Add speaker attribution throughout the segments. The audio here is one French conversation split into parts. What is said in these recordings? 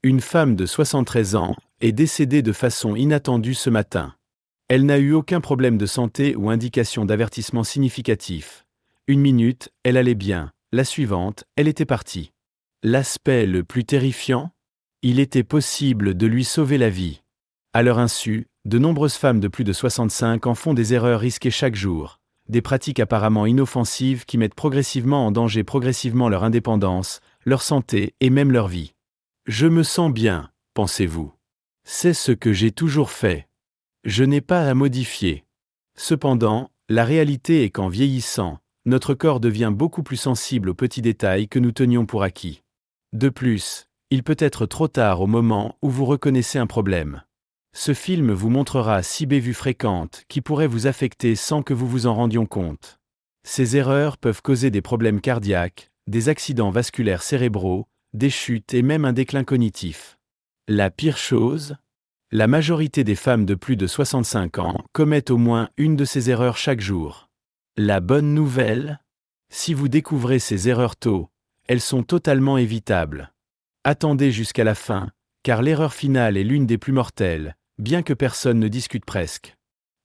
Speaker 1: Une femme de 73 ans est décédée de façon inattendue ce matin. Elle n'a eu aucun problème de santé ou indication d'avertissement significatif. 1 minute, elle allait bien. La suivante, elle était partie. L'aspect le plus terrifiant? Il était possible de lui sauver la vie. À leur insu, de nombreuses femmes de plus de 65 ans font des erreurs risquées chaque jour. Des pratiques apparemment inoffensives qui mettent progressivement en danger leur indépendance, leur santé et même leur vie. Je me sens bien, pensez-vous. C'est ce que j'ai toujours fait. Je n'ai pas à modifier. Cependant, la réalité est qu'en vieillissant, notre corps devient beaucoup plus sensible aux petits détails que nous tenions pour acquis. De plus, il peut être trop tard au moment où vous reconnaissez un problème. Ce film vous montrera 6 bévues fréquentes qui pourraient vous affecter sans que vous vous en rendiez compte. Ces erreurs peuvent causer des problèmes cardiaques, des accidents vasculaires cérébraux, des chutes et même un déclin cognitif. La pire chose? La majorité des femmes de plus de 65 ans commettent au moins une de ces erreurs chaque jour. La bonne nouvelle? Si vous découvrez ces erreurs tôt, elles sont totalement évitables. Attendez jusqu'à la fin, car l'erreur finale est l'une des plus mortelles, bien que personne ne discute presque.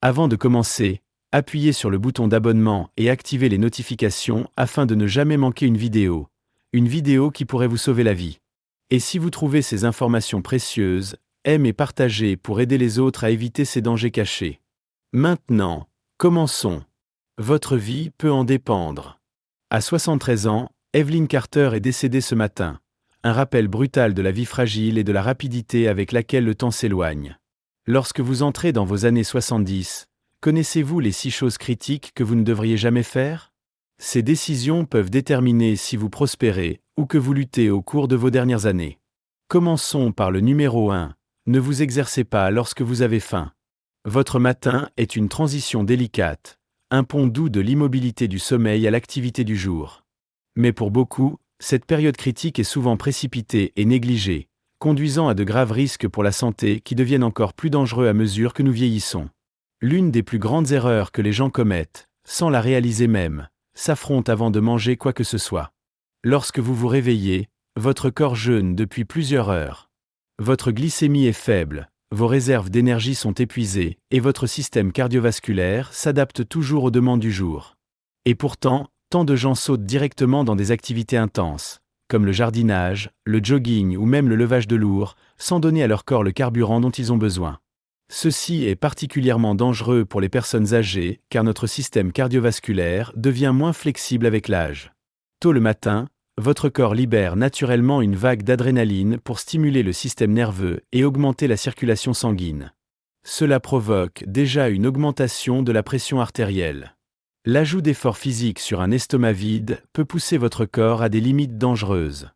Speaker 1: Avant de commencer, appuyez sur le bouton d'abonnement et activez les notifications afin de ne jamais manquer une vidéo qui pourrait vous sauver la vie. Et si vous trouvez ces informations précieuses, aime et partagez pour aider les autres à éviter ces dangers cachés. Maintenant, commençons. Votre vie peut en dépendre. À 73 ans, Evelyn Carter est décédée ce matin. Un rappel brutal de la vie fragile et de la rapidité avec laquelle le temps s'éloigne. Lorsque vous entrez dans vos années 70, connaissez-vous les 6 choses critiques que vous ne devriez jamais faire? Ces décisions peuvent déterminer si vous prospérez ou que vous luttez au cours de vos dernières années. Commençons par le numéro 1. Ne vous exercez pas lorsque vous avez faim. Votre matin est une transition délicate, un pont doux de l'immobilité du sommeil à l'activité du jour. Mais pour beaucoup, cette période critique est souvent précipitée et négligée, conduisant à de graves risques pour la santé qui deviennent encore plus dangereux à mesure que nous vieillissons. L'une des plus grandes erreurs que les gens commettent, sans la réaliser même, s'affrontent avant de manger quoi que ce soit. Lorsque vous vous réveillez, votre corps jeûne depuis plusieurs heures. Votre glycémie est faible, vos réserves d'énergie sont épuisées, et votre système cardiovasculaire s'adapte toujours aux demandes du jour. Et pourtant, tant de gens sautent directement dans des activités intenses, comme le jardinage, le jogging ou même le levage de lourd, sans donner à leur corps le carburant dont ils ont besoin. Ceci est particulièrement dangereux pour les personnes âgées, car notre système cardiovasculaire devient moins flexible avec l'âge. Tôt le matin, votre corps libère naturellement une vague d'adrénaline pour stimuler le système nerveux et augmenter la circulation sanguine. Cela provoque déjà une augmentation de la pression artérielle. L'ajout d'efforts physiques sur un estomac vide peut pousser votre corps à des limites dangereuses.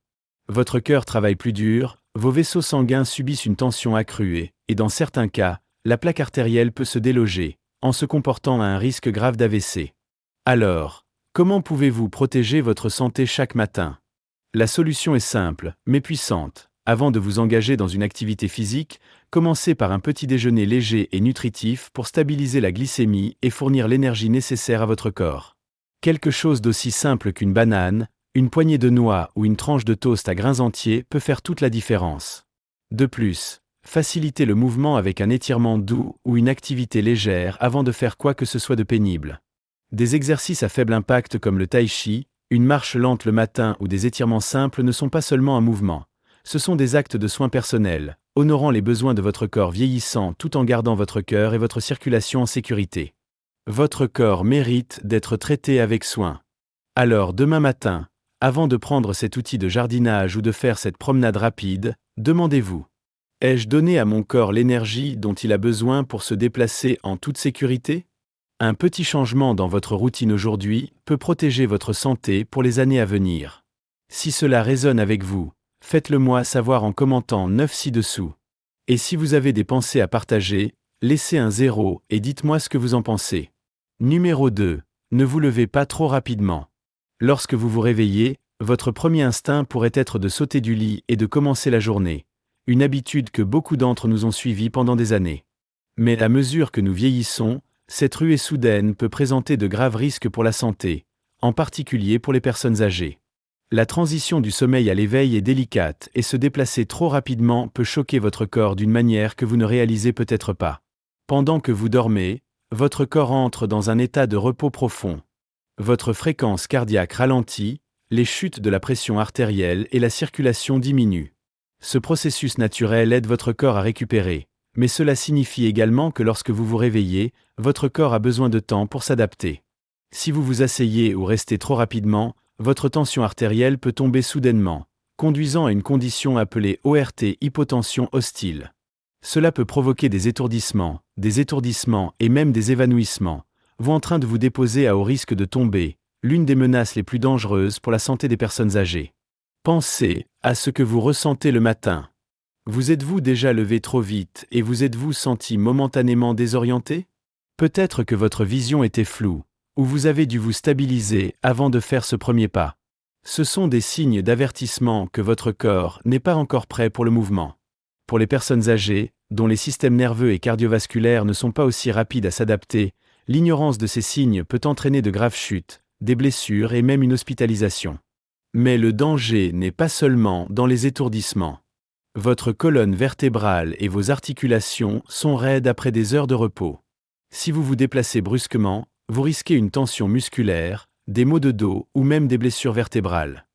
Speaker 1: Votre cœur travaille plus dur, vos vaisseaux sanguins subissent une tension accrue et dans certains cas, la plaque artérielle peut se déloger, en se comportant à un risque grave d'AVC. Alors, comment pouvez-vous protéger votre santé chaque matin? La solution est simple, mais puissante. Avant de vous engager dans une activité physique, commencez par un petit déjeuner léger et nutritif pour stabiliser la glycémie et fournir l'énergie nécessaire à votre corps. Quelque chose d'aussi simple qu'une banane, une poignée de noix ou une tranche de toast à grains entiers peut faire toute la différence. De plus, facilitez le mouvement avec un étirement doux ou une activité légère avant de faire quoi que ce soit de pénible. Des exercices à faible impact comme le tai chi, une marche lente le matin ou des étirements simples ne sont pas seulement un mouvement. Ce sont des actes de soins personnels, honorant les besoins de votre corps vieillissant tout en gardant votre cœur et votre circulation en sécurité. Votre corps mérite d'être traité avec soin. Alors demain matin, avant de prendre cet outil de jardinage ou de faire cette promenade rapide, demandez-vous: ai-je donné à mon corps l'énergie dont il a besoin pour se déplacer en toute sécurité? Un petit changement dans votre routine aujourd'hui peut protéger votre santé pour les années à venir. Si cela résonne avec vous, faites-le moi savoir en commentant 9 ci-dessous. Et si vous avez des pensées à partager, laissez un 0 et dites-moi ce que vous en pensez. Numéro 2. Ne vous levez pas trop rapidement. Lorsque vous vous réveillez, votre premier instinct pourrait être de sauter du lit et de commencer la journée. Une habitude que beaucoup d'entre nous ont suivie pendant des années. Mais à mesure que nous vieillissons, cette ruée soudaine peut présenter de graves risques pour la santé, en particulier pour les personnes âgées. La transition du sommeil à l'éveil est délicate et se déplacer trop rapidement peut choquer votre corps d'une manière que vous ne réalisez peut-être pas. Pendant que vous dormez, votre corps entre dans un état de repos profond. Votre fréquence cardiaque ralentit, les chutes de la pression artérielle et la circulation diminuent. Ce processus naturel aide votre corps à récupérer, mais cela signifie également que lorsque vous vous réveillez, votre corps a besoin de temps pour s'adapter. Si vous vous asseyez ou restez trop rapidement, votre tension artérielle peut tomber soudainement, conduisant à une condition appelée ORT, hypotension hostile. Cela peut provoquer des étourdissements et même des évanouissements, vous en train de vous déposer à haut risque de tomber, l'une des menaces les plus dangereuses pour la santé des personnes âgées. Pensez à ce que vous ressentez le matin. Vous êtes-vous déjà levé trop vite et vous êtes-vous senti momentanément désorienté? Peut-être que votre vision était floue, ou vous avez dû vous stabiliser avant de faire ce premier pas. Ce sont des signes d'avertissement que votre corps n'est pas encore prêt pour le mouvement. Pour les personnes âgées, dont les systèmes nerveux et cardiovasculaires ne sont pas aussi rapides à s'adapter, l'ignorance de ces signes peut entraîner de graves chutes, des blessures et même une hospitalisation. Mais le danger n'est pas seulement dans les étourdissements. Votre colonne vertébrale et vos articulations sont raides après des heures de repos. Si vous vous déplacez brusquement, vous risquez une tension musculaire, des maux de dos ou même des blessures vertébrales.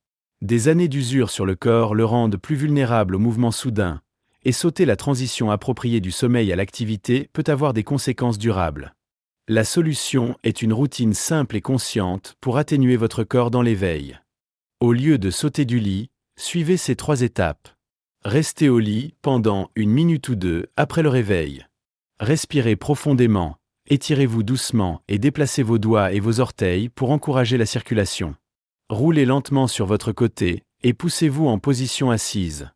Speaker 1: Des années d'usure sur le corps le rendent plus vulnérable aux mouvements soudains, et sauter la transition appropriée du sommeil à l'activité peut avoir des conséquences durables. La solution est une routine simple et consciente pour atténuer votre corps dans l'éveil. Au lieu de sauter du lit, suivez ces 3 étapes. Restez au lit pendant 1 minute ou 2 après le réveil. Respirez profondément, étirez-vous doucement et déplacez vos doigts et vos orteils pour encourager la circulation. Roulez lentement sur votre côté et poussez-vous en position assise.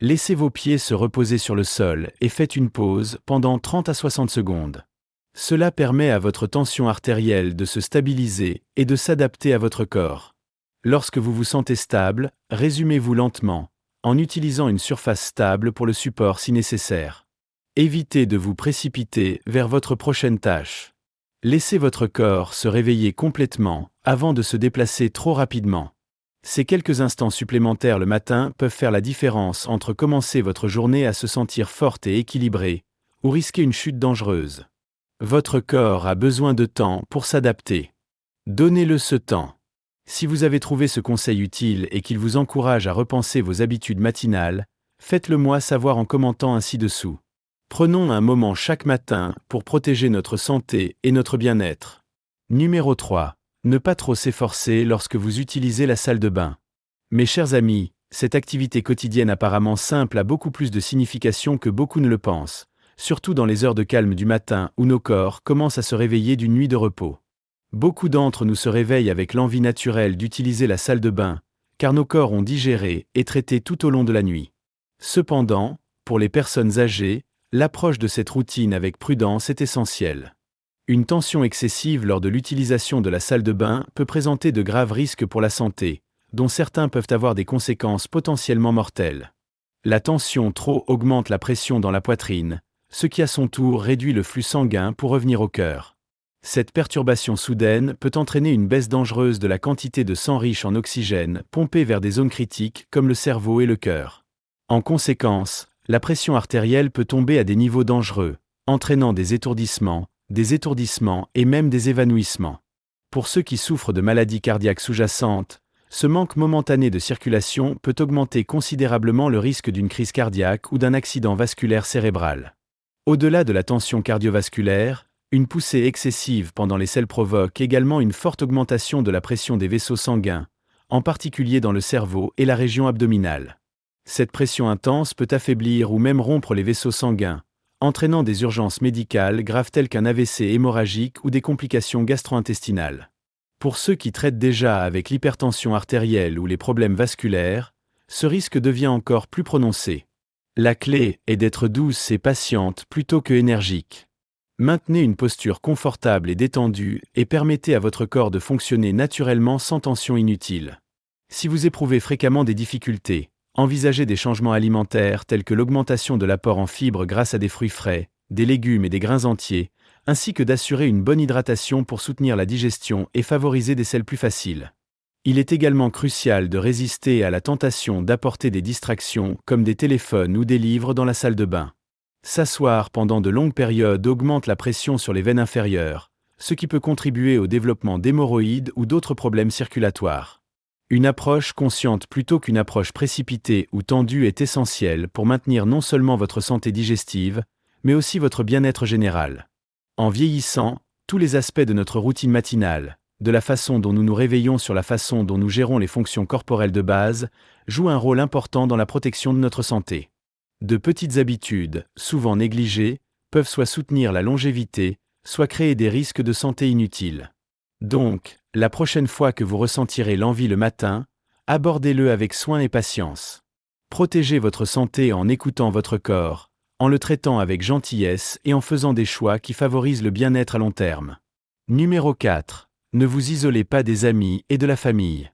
Speaker 1: Laissez vos pieds se reposer sur le sol et faites une pause pendant 30 à 60 secondes. Cela permet à votre tension artérielle de se stabiliser et de s'adapter à votre corps. Lorsque vous vous sentez stable, résumez-vous lentement, en utilisant une surface stable pour le support si nécessaire. Évitez de vous précipiter vers votre prochaine tâche. Laissez votre corps se réveiller complètement avant de se déplacer trop rapidement. Ces quelques instants supplémentaires le matin peuvent faire la différence entre commencer votre journée à se sentir forte et équilibrée, ou risquer une chute dangereuse. Votre corps a besoin de temps pour s'adapter. Donnez-le ce temps. Si vous avez trouvé ce conseil utile et qu'il vous encourage à repenser vos habitudes matinales, faites-le moi savoir en commentant ci-dessous. Prenons un moment chaque matin pour protéger notre santé et notre bien-être. Numéro 3. Ne pas trop s'efforcer lorsque vous utilisez la salle de bain. Mes chers amis, cette activité quotidienne apparemment simple a beaucoup plus de signification que beaucoup ne le pensent, surtout dans les heures de calme du matin où nos corps commencent à se réveiller d'une nuit de repos. Beaucoup d'entre nous se réveillent avec l'envie naturelle d'utiliser la salle de bain, car nos corps ont digéré et traité tout au long de la nuit. Cependant, pour les personnes âgées, l'approche de cette routine avec prudence est essentielle. Une tension excessive lors de l'utilisation de la salle de bain peut présenter de graves risques pour la santé, dont certains peuvent avoir des conséquences potentiellement mortelles. La tension trop augmente la pression dans la poitrine, ce qui à son tour réduit le flux sanguin pour revenir au cœur. Cette perturbation soudaine peut entraîner une baisse dangereuse de la quantité de sang riche en oxygène pompé vers des zones critiques comme le cerveau et le cœur. En conséquence, la pression artérielle peut tomber à des niveaux dangereux, entraînant des étourdissements et même des évanouissements. Pour ceux qui souffrent de maladies cardiaques sous-jacentes, ce manque momentané de circulation peut augmenter considérablement le risque d'une crise cardiaque ou d'un accident vasculaire cérébral. Au-delà de la tension cardiovasculaire, une poussée excessive pendant les selles provoque également une forte augmentation de la pression des vaisseaux sanguins, en particulier dans le cerveau et la région abdominale. Cette pression intense peut affaiblir ou même rompre les vaisseaux sanguins, entraînant des urgences médicales graves telles qu'un AVC hémorragique ou des complications gastro-intestinales. Pour ceux qui traitent déjà avec l'hypertension artérielle ou les problèmes vasculaires, ce risque devient encore plus prononcé. La clé est d'être douce et patiente plutôt que énergique. Maintenez une posture confortable et détendue et permettez à votre corps de fonctionner naturellement sans tension inutile. Si vous éprouvez fréquemment des difficultés, envisagez des changements alimentaires tels que l'augmentation de l'apport en fibres grâce à des fruits frais, des légumes et des grains entiers, ainsi que d'assurer une bonne hydratation pour soutenir la digestion et favoriser des selles plus faciles. Il est également crucial de résister à la tentation d'apporter des distractions comme des téléphones ou des livres dans la salle de bain. S'asseoir pendant de longues périodes augmente la pression sur les veines inférieures, ce qui peut contribuer au développement d'hémorroïdes ou d'autres problèmes circulatoires. Une approche consciente plutôt qu'une approche précipitée ou tendue est essentielle pour maintenir non seulement votre santé digestive, mais aussi votre bien-être général. En vieillissant, tous les aspects de notre routine matinale, de la façon dont nous nous réveillons sur la façon dont nous gérons les fonctions corporelles de base, jouent un rôle important dans la protection de notre santé. De petites habitudes, souvent négligées, peuvent soit soutenir la longévité, soit créer des risques de santé inutiles. Donc, la prochaine fois que vous ressentirez l'envie le matin, abordez-le avec soin et patience. Protégez votre santé en écoutant votre corps, en le traitant avec gentillesse et en faisant des choix qui favorisent le bien-être à long terme. Numéro 4. Ne vous isolez pas des amis et de la famille.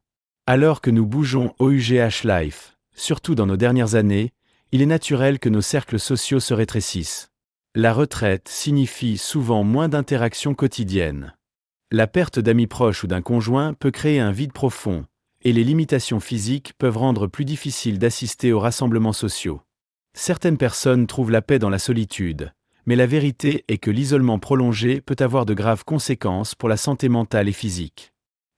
Speaker 1: Alors que nous bougeons au UGH Life, surtout dans nos dernières années, il est naturel que nos cercles sociaux se rétrécissent. La retraite signifie souvent moins d'interactions quotidiennes. La perte d'amis proches ou d'un conjoint peut créer un vide profond, et les limitations physiques peuvent rendre plus difficile d'assister aux rassemblements sociaux. Certaines personnes trouvent la paix dans la solitude, mais la vérité est que l'isolement prolongé peut avoir de graves conséquences pour la santé mentale et physique.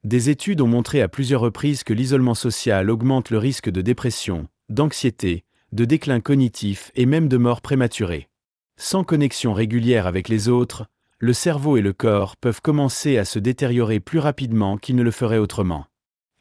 Speaker 1: Des études ont montré à plusieurs reprises que l'isolement social augmente le risque de dépression, d'anxiété, de déclin cognitif et même de mort prématurée. Sans connexion régulière avec les autres, le cerveau et le corps peuvent commencer à se détériorer plus rapidement qu'ils ne le feraient autrement.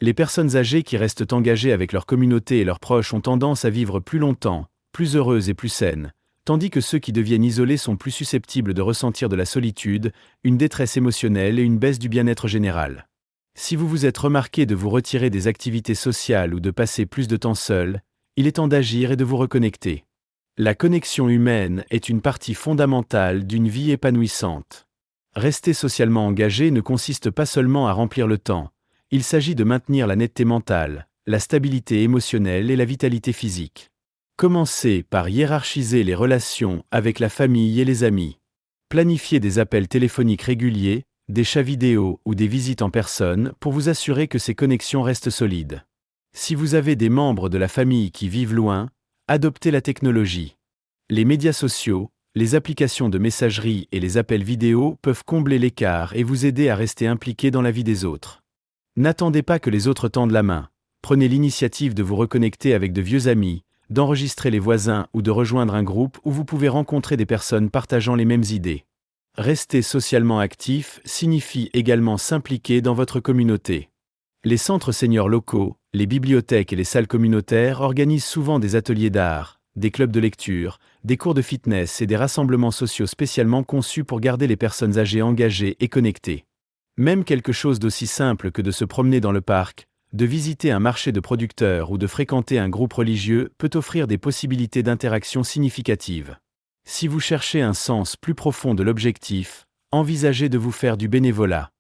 Speaker 1: Les personnes âgées qui restent engagées avec leur communauté et leurs proches ont tendance à vivre plus longtemps, plus heureuses et plus saines, tandis que ceux qui deviennent isolés sont plus susceptibles de ressentir de la solitude, une détresse émotionnelle et une baisse du bien-être général. Si vous vous êtes remarqué de vous retirer des activités sociales ou de passer plus de temps seul, il est temps d'agir et de vous reconnecter. La connexion humaine est une partie fondamentale d'une vie épanouissante. Rester socialement engagé ne consiste pas seulement à remplir le temps, il s'agit de maintenir la netteté mentale, la stabilité émotionnelle et la vitalité physique. Commencez par hiérarchiser les relations avec la famille et les amis. Planifiez des appels téléphoniques réguliers, des chats vidéo ou des visites en personne pour vous assurer que ces connexions restent solides. Si vous avez des membres de la famille qui vivent loin, adoptez la technologie. Les médias sociaux, les applications de messagerie et les appels vidéo peuvent combler l'écart et vous aider à rester impliqué dans la vie des autres. N'attendez pas que les autres tendent la main. Prenez l'initiative de vous reconnecter avec de vieux amis, d'enregistrer les voisins ou de rejoindre un groupe où vous pouvez rencontrer des personnes partageant les mêmes idées. Rester socialement actif signifie également s'impliquer dans votre communauté. Les centres seniors locaux, les bibliothèques et les salles communautaires organisent souvent des ateliers d'art, des clubs de lecture, des cours de fitness et des rassemblements sociaux spécialement conçus pour garder les personnes âgées engagées et connectées. Même quelque chose d'aussi simple que de se promener dans le parc, de visiter un marché de producteurs ou de fréquenter un groupe religieux peut offrir des possibilités d'interaction significatives. Si vous cherchez un sens plus profond de l'objectif, envisagez de vous faire du bénévolat.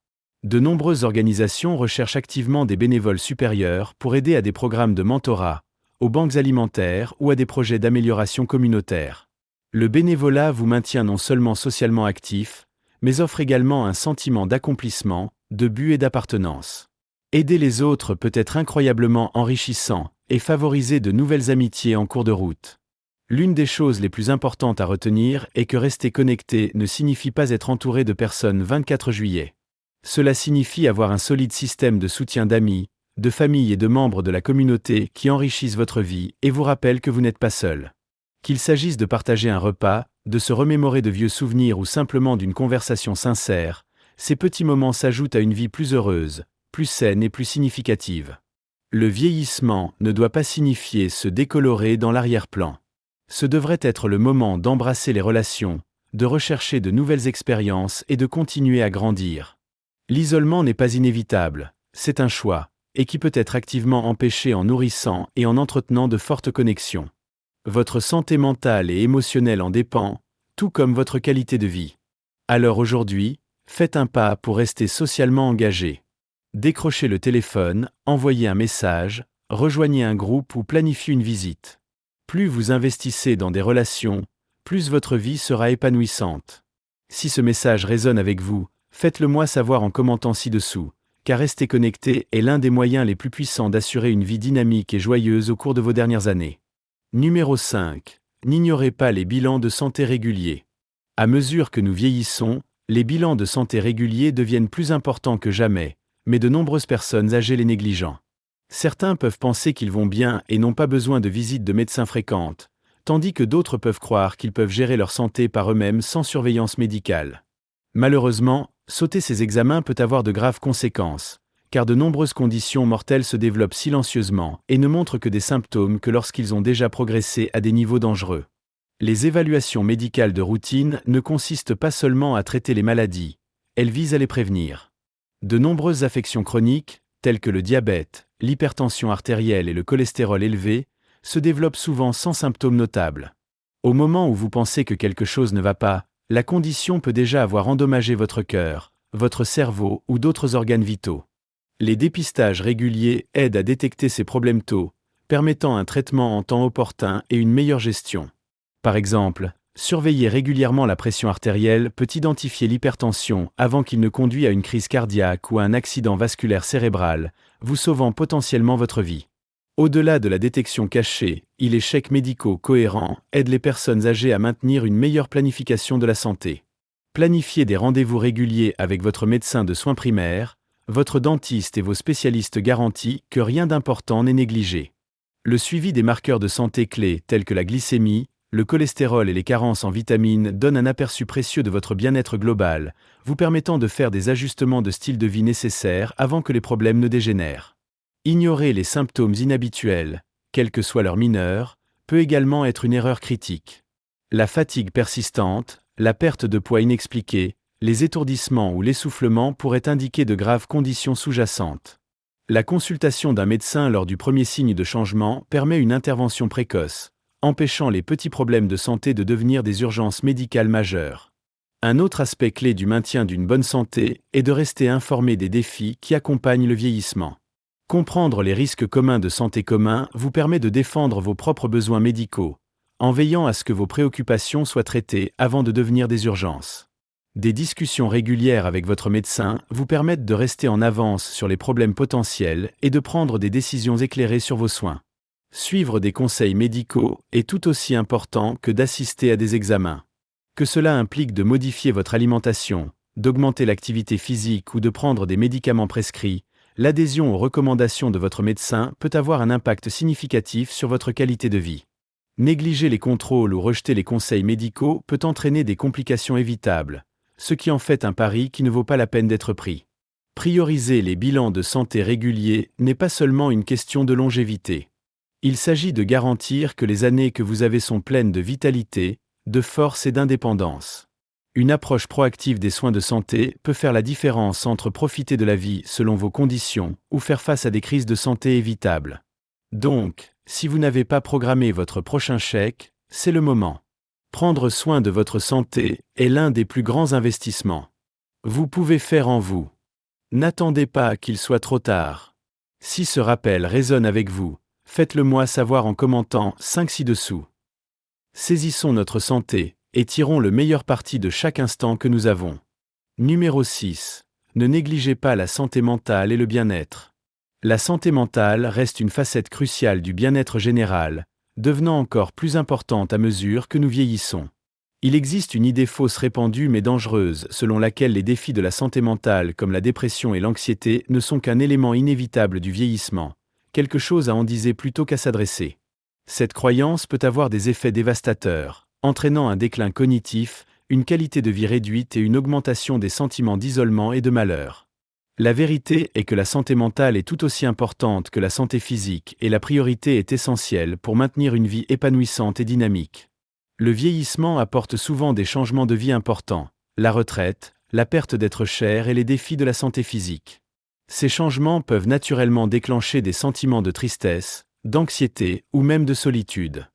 Speaker 1: De nombreuses organisations recherchent activement des bénévoles supérieurs pour aider à des programmes de mentorat, aux banques alimentaires ou à des projets d'amélioration communautaire. Le bénévolat vous maintient non seulement socialement actif, mais offre également un sentiment d'accomplissement, de but et d'appartenance. Aider les autres peut être incroyablement enrichissant et favoriser de nouvelles amitiés en cours de route. L'une des choses les plus importantes à retenir est que rester connecté ne signifie pas être entouré de personnes 24 juillet. Cela signifie avoir un solide système de soutien d'amis, de familles et de membres de la communauté qui enrichissent votre vie et vous rappellent que vous n'êtes pas seul. Qu'il s'agisse de partager un repas, de se remémorer de vieux souvenirs ou simplement d'une conversation sincère, ces petits moments s'ajoutent à une vie plus heureuse, plus saine et plus significative. Le vieillissement ne doit pas signifier se décolorer dans l'arrière-plan. Ce devrait être le moment d'embrasser les relations, de rechercher de nouvelles expériences et de continuer à grandir. L'isolement n'est pas inévitable, c'est un choix, et qui peut être activement empêché en nourrissant et en entretenant de fortes connexions. Votre santé mentale et émotionnelle en dépend, tout comme votre qualité de vie. Alors aujourd'hui, faites un pas pour rester socialement engagé. Décrochez le téléphone, envoyez un message, rejoignez un groupe ou planifiez une visite. Plus vous investissez dans des relations, plus votre vie sera épanouissante. Si ce message résonne avec vous, faites-le moi savoir en commentant ci-dessous, car rester connecté est l'un des moyens les plus puissants d'assurer une vie dynamique et joyeuse au cours de vos dernières années. Numéro 5. N'ignorez pas les bilans de santé réguliers. À mesure que nous vieillissons, les bilans de santé réguliers deviennent plus importants que jamais, mais de nombreuses personnes âgées les négligent. Certains peuvent penser qu'ils vont bien et n'ont pas besoin de visites de médecins fréquentes, tandis que d'autres peuvent croire qu'ils peuvent gérer leur santé par eux-mêmes sans surveillance médicale. Malheureusement, sauter ces examens peut avoir de graves conséquences, car de nombreuses conditions mortelles se développent silencieusement et ne montrent que des symptômes que lorsqu'ils ont déjà progressé à des niveaux dangereux. Les évaluations médicales de routine ne consistent pas seulement à traiter les maladies, elles visent à les prévenir. De nombreuses affections chroniques, telles que le diabète, l'hypertension artérielle et le cholestérol élevé, se développent souvent sans symptômes notables. Au moment où vous pensez que quelque chose ne va pas, la condition peut déjà avoir endommagé votre cœur, votre cerveau ou d'autres organes vitaux. Les dépistages réguliers aident à détecter ces problèmes tôt, permettant un traitement en temps opportun et une meilleure gestion. Par exemple, surveiller régulièrement la pression artérielle peut identifier l'hypertension avant qu'il ne conduise à une crise cardiaque ou à un accident vasculaire cérébral, vous sauvant potentiellement votre vie. Au-delà de la détection cachée, les chèques médicaux cohérents aident les personnes âgées à maintenir une meilleure planification de la santé. Planifiez des rendez-vous réguliers avec votre médecin de soins primaires, votre dentiste et vos spécialistes garantissent que rien d'important n'est négligé. Le suivi des marqueurs de santé clés tels que la glycémie, le cholestérol et les carences en vitamines donnent un aperçu précieux de votre bien-être global, vous permettant de faire des ajustements de style de vie nécessaires avant que les problèmes ne dégénèrent. Ignorer les symptômes inhabituels, quelle que soit leur mineure, peut également être une erreur critique. La fatigue persistante, la perte de poids inexpliquée, les étourdissements ou l'essoufflement pourraient indiquer de graves conditions sous-jacentes. La consultation d'un médecin lors du premier signe de changement permet une intervention précoce, empêchant les petits problèmes de santé de devenir des urgences médicales majeures. Un autre aspect clé du maintien d'une bonne santé est de rester informé des défis qui accompagnent le vieillissement. Comprendre les risques communs de santé communs vous permet de défendre vos propres besoins médicaux, en veillant à ce que vos préoccupations soient traitées avant de devenir des urgences. Des discussions régulières avec votre médecin vous permettent de rester en avance sur les problèmes potentiels et de prendre des décisions éclairées sur vos soins. Suivre des conseils médicaux est tout aussi important que d'assister à des examens. Que cela implique de modifier votre alimentation, d'augmenter l'activité physique ou de prendre des médicaments prescrits, l'adhésion aux recommandations de votre médecin peut avoir un impact significatif sur votre qualité de vie. Négliger les contrôles ou rejeter les conseils médicaux peut entraîner des complications évitables, ce qui en fait un pari qui ne vaut pas la peine d'être pris. Prioriser les bilans de santé réguliers n'est pas seulement une question de longévité. Il s'agit de garantir que les années que vous avez sont pleines de vitalité, de force et d'indépendance. Une approche proactive des soins de santé peut faire la différence entre profiter de la vie selon vos conditions ou faire face à des crises de santé évitables. Donc, si vous n'avez pas programmé votre prochain chèque, c'est le moment. Prendre soin de votre santé est l'un des plus grands investissements. Vous pouvez faire en vous. N'attendez pas qu'il soit trop tard. Si ce rappel résonne avec vous, faites-le moi savoir en commentant 5 ci-dessous. Saisissons notre santé et tirons le meilleur parti de chaque instant que nous avons. Numéro 6. Ne négligez pas la santé mentale et le bien-être. La santé mentale reste une facette cruciale du bien-être général, devenant encore plus importante à mesure que nous vieillissons. Il existe une idée fausse répandue mais dangereuse selon laquelle les défis de la santé mentale comme la dépression et l'anxiété ne sont qu'un élément inévitable du vieillissement, quelque chose à endiser plutôt qu'à s'adresser. Cette croyance peut avoir des effets dévastateurs, entraînant un déclin cognitif, une qualité de vie réduite et une augmentation des sentiments d'isolement et de malheur. La vérité est que la santé mentale est tout aussi importante que la santé physique et la priorité est essentielle pour maintenir une vie épanouissante et dynamique. Le vieillissement apporte souvent des changements de vie importants, la retraite, la perte d'être cher et les défis de la santé physique. Ces changements peuvent naturellement déclencher des sentiments de tristesse, d'anxiété ou même de solitude.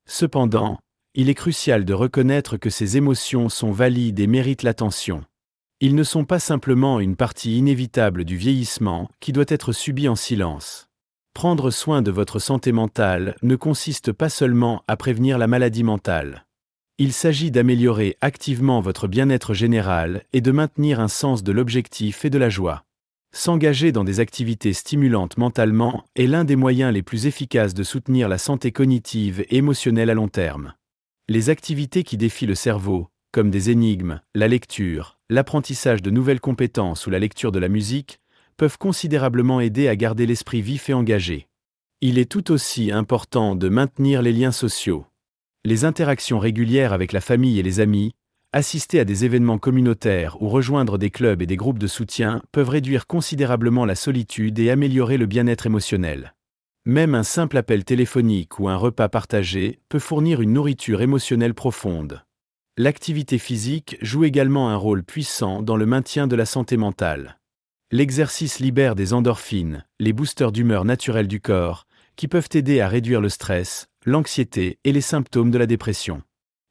Speaker 1: Cependant, il est crucial de reconnaître que ces émotions sont valides et méritent l'attention. Ils ne sont pas simplement une partie inévitable du vieillissement qui doit être subie en silence. Prendre soin de votre santé mentale ne consiste pas seulement à prévenir la maladie mentale. Il s'agit d'améliorer activement votre bien-être général et de maintenir un sens de l'objectif et de la joie. S'engager dans des activités stimulantes mentalement est l'un des moyens les plus efficaces de soutenir la santé cognitive et émotionnelle à long terme. Les activités qui défient le cerveau, comme des énigmes, la lecture, l'apprentissage de nouvelles compétences ou la lecture de la musique, peuvent considérablement aider à garder l'esprit vif et engagé. Il est tout aussi important de maintenir les liens sociaux. Les interactions régulières avec la famille et les amis, assister à des événements communautaires ou rejoindre des clubs et des groupes de soutien peuvent réduire considérablement la solitude et améliorer le bien-être émotionnel. Même un simple appel téléphonique ou un repas partagé peut fournir une nourriture émotionnelle profonde. L'activité physique joue également un rôle puissant dans le maintien de la santé mentale. L'exercice libère des endorphines, les boosters d'humeur naturels du corps, qui peuvent aider à réduire le stress, l'anxiété et les symptômes de la dépression.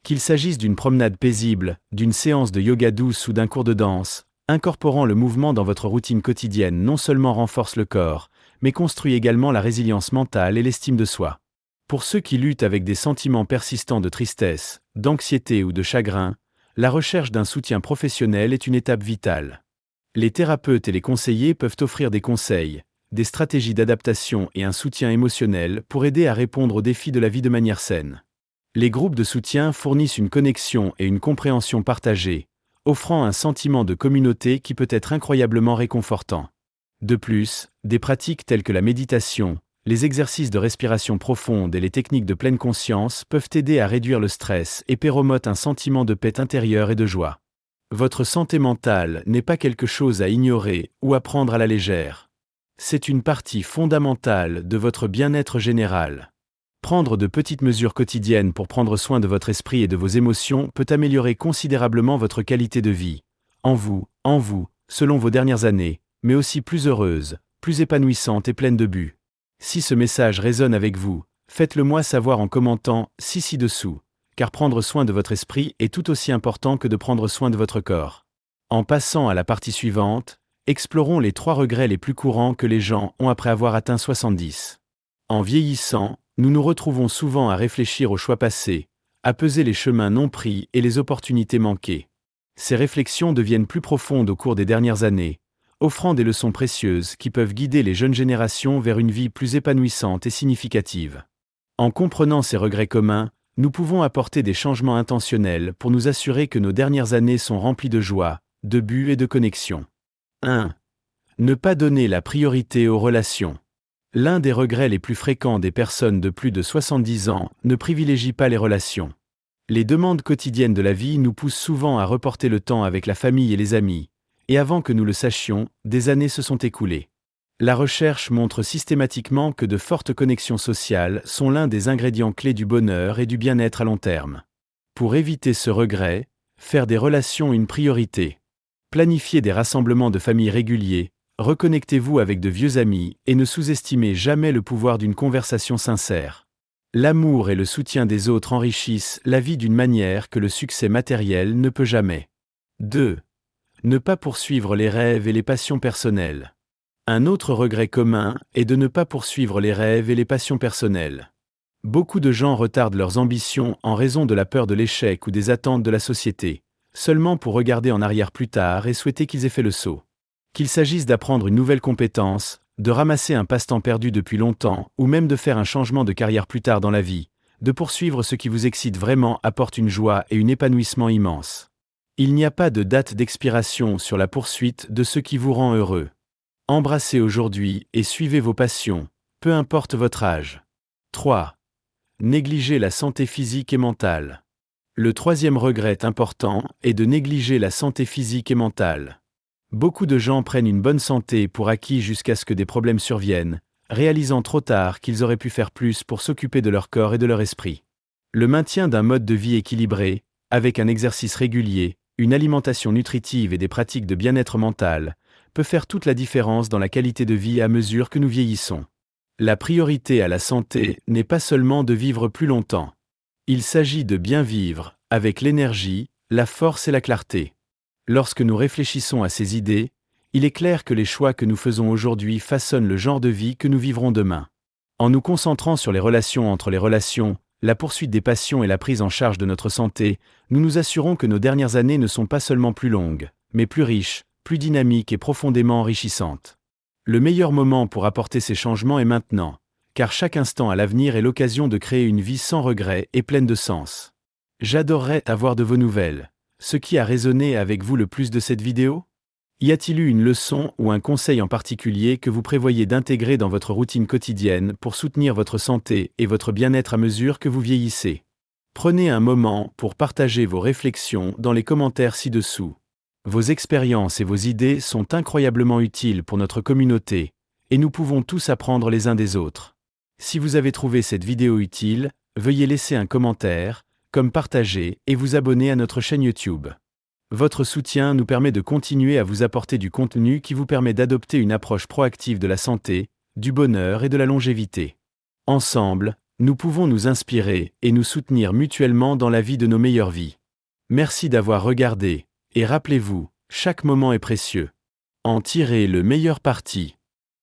Speaker 1: Qu'il s'agisse d'une promenade paisible, d'une séance de yoga douce ou d'un cours de danse, incorporant le mouvement dans votre routine quotidienne non seulement renforce le corps, mais construit également la résilience mentale et l'estime de soi. Pour ceux qui luttent avec des sentiments persistants de tristesse, d'anxiété ou de chagrin, la recherche d'un soutien professionnel est une étape vitale. Les thérapeutes et les conseillers peuvent offrir des conseils, des stratégies d'adaptation et un soutien émotionnel pour aider à répondre aux défis de la vie de manière saine. Les groupes de soutien fournissent une connexion et une compréhension partagée, offrant un sentiment de communauté qui peut être incroyablement réconfortant. De plus, des pratiques telles que la méditation, les exercices de respiration profonde et les techniques de pleine conscience peuvent aider à réduire le stress et promotent un sentiment de paix intérieure et de joie. Votre santé mentale n'est pas quelque chose à ignorer ou à prendre à la légère. C'est une partie fondamentale de votre bien-être général. Prendre de petites mesures quotidiennes pour prendre soin de votre esprit et de vos émotions peut améliorer considérablement votre qualité de vie, en vous, selon vos dernières années, mais aussi plus heureuse, plus épanouissante et pleine de but. Si ce message résonne avec vous, faites-le moi savoir en commentant ci-dessous, car prendre soin de votre esprit est tout aussi important que de prendre soin de votre corps. En passant à la partie suivante, explorons les 3 regrets les plus courants que les gens ont après avoir atteint 70. En vieillissant, nous nous retrouvons souvent à réfléchir aux choix passés, à peser les chemins non pris et les opportunités manquées. Ces réflexions deviennent plus profondes au cours des dernières années, offrant des leçons précieuses qui peuvent guider les jeunes générations vers une vie plus épanouissante et significative. En comprenant ces regrets communs, nous pouvons apporter des changements intentionnels pour nous assurer que nos dernières années sont remplies de joie, de buts et de connexion. 1. Ne pas donner la priorité aux relations. L'un des regrets les plus fréquents des personnes de plus de 70 ans ne privilégie pas les relations. Les demandes quotidiennes de la vie nous poussent souvent à reporter le temps avec la famille et les amis, et avant que nous le sachions, des années se sont écoulées. La recherche montre systématiquement que de fortes connexions sociales sont l'un des ingrédients clés du bonheur et du bien-être à long terme. Pour éviter ce regret, faire des relations une priorité. Planifiez des rassemblements de famille réguliers, reconnectez-vous avec de vieux amis et ne sous-estimez jamais le pouvoir d'une conversation sincère. L'amour et le soutien des autres enrichissent la vie d'une manière que le succès matériel ne peut jamais. 2. Ne pas poursuivre les rêves et les passions personnelles. Un autre regret commun est de ne pas poursuivre les rêves et les passions personnelles. Beaucoup de gens retardent leurs ambitions en raison de la peur de l'échec ou des attentes de la société, seulement pour regarder en arrière plus tard et souhaiter qu'ils aient fait le saut. Qu'il s'agisse d'apprendre une nouvelle compétence, de ramasser un passe-temps perdu depuis longtemps, ou même de faire un changement de carrière plus tard dans la vie, de poursuivre ce qui vous excite vraiment apporte une joie et un épanouissement immense. Il n'y a pas de date d'expiration sur la poursuite de ce qui vous rend heureux. Embrassez aujourd'hui et suivez vos passions, peu importe votre âge. 3. Négligez la santé physique et mentale. Le 3e regret important est de négliger la santé physique et mentale. Beaucoup de gens prennent une bonne santé pour acquis jusqu'à ce que des problèmes surviennent, réalisant trop tard qu'ils auraient pu faire plus pour s'occuper de leur corps et de leur esprit. Le maintien d'un mode de vie équilibré, avec un exercice régulier, une alimentation nutritive et des pratiques de bien-être mental, peut faire toute la différence dans la qualité de vie à mesure que nous vieillissons. La priorité à la santé n'est pas seulement de vivre plus longtemps. Il s'agit de bien vivre, avec l'énergie, la force et la clarté. Lorsque nous réfléchissons à ces idées, il est clair que les choix que nous faisons aujourd'hui façonnent le genre de vie que nous vivrons demain. En nous concentrant sur les relations entre les relations, la poursuite des passions et la prise en charge de notre santé, nous nous assurons que nos dernières années ne sont pas seulement plus longues, mais plus riches, plus dynamique et profondément enrichissante. Le meilleur moment pour apporter ces changements est maintenant, car chaque instant à l'avenir est l'occasion de créer une vie sans regrets et pleine de sens. J'adorerais avoir de vos nouvelles. Ce qui a résonné avec vous le plus de cette vidéo? Y a-t-il eu une leçon ou un conseil en particulier que vous prévoyez d'intégrer dans votre routine quotidienne pour soutenir votre santé et votre bien-être à mesure que vous vieillissez? Prenez un moment pour partager vos réflexions dans les commentaires ci-dessous. Vos expériences et vos idées sont incroyablement utiles pour notre communauté, et nous pouvons tous apprendre les uns des autres. Si vous avez trouvé cette vidéo utile, veuillez laisser un commentaire, comme partager et vous abonner à notre chaîne YouTube. Votre soutien nous permet de continuer à vous apporter du contenu qui vous permet d'adopter une approche proactive de la santé, du bonheur et de la longévité. Ensemble, nous pouvons nous inspirer et nous soutenir mutuellement dans la vie de nos meilleures vies. Merci d'avoir regardé, et rappelez-vous, chaque moment est précieux. En tirez le meilleur parti.